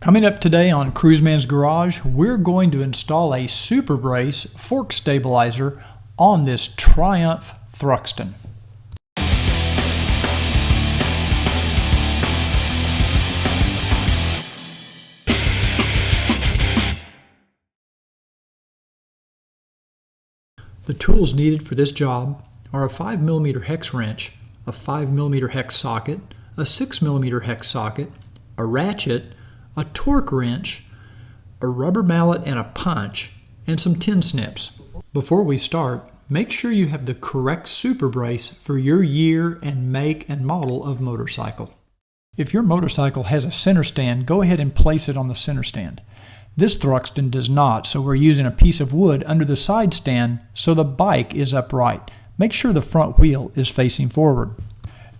Coming up today on Cruiseman's Garage, we're going to install a SuperBrace fork stabilizer on this Triumph Thruxton. The tools needed for this job are a 5mm hex wrench, a 5mm hex socket, a 6mm hex socket, a ratchet, a torque wrench, a rubber mallet and a punch, and some tin snips. Before we start, make sure you have the correct SuperBrace for your year and make and model of motorcycle. If your motorcycle has a center stand, go ahead and place it on the center stand. This Thruxton does not, so we're using a piece of wood under the side stand so the bike is upright. Make sure the front wheel is facing forward.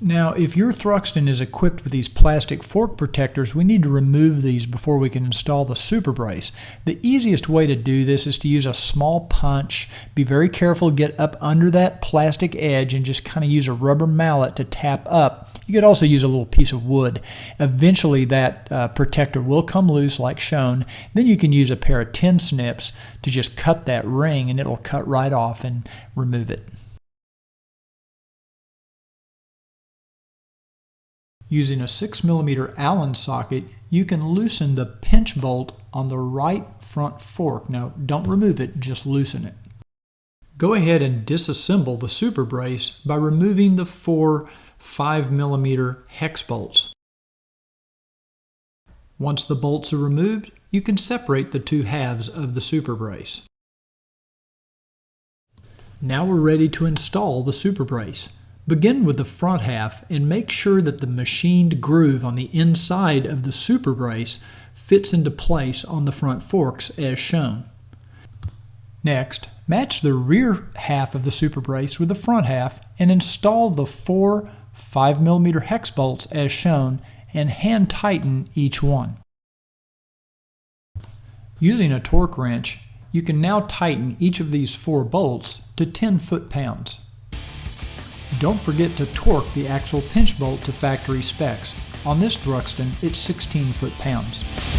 Now, if your Thruxton is equipped with these plastic fork protectors, we need to remove these before we can install the SuperBrace. The easiest way to do this is to use a small punch. Be very careful, get up under that plastic edge and just kind of use a rubber mallet to tap up. You could also use a little piece of wood. Eventually that protector will come loose like shown. Then you can use a pair of tin snips to just cut that ring and it'll cut right off and remove it. Using a 6mm Allen socket, you can loosen the pinch bolt on the right front fork. Now, don't remove it, just loosen it. Go ahead and disassemble the SuperBrace by removing the 4 5mm hex bolts. Once the bolts are removed, you can separate the two halves of the SuperBrace. Now we're ready to install the SuperBrace. Begin with the front half and make sure that the machined groove on the inside of the SuperBrace fits into place on the front forks as shown. Next, match the rear half of the SuperBrace with the front half and install the 4 5mm hex bolts as shown and hand tighten each one. Using a torque wrench, you can now tighten each of these 4 bolts to 10 foot-pounds. Don't forget to torque the actual pinch bolt to factory specs. On this Thruxton, it's 16 foot-pounds.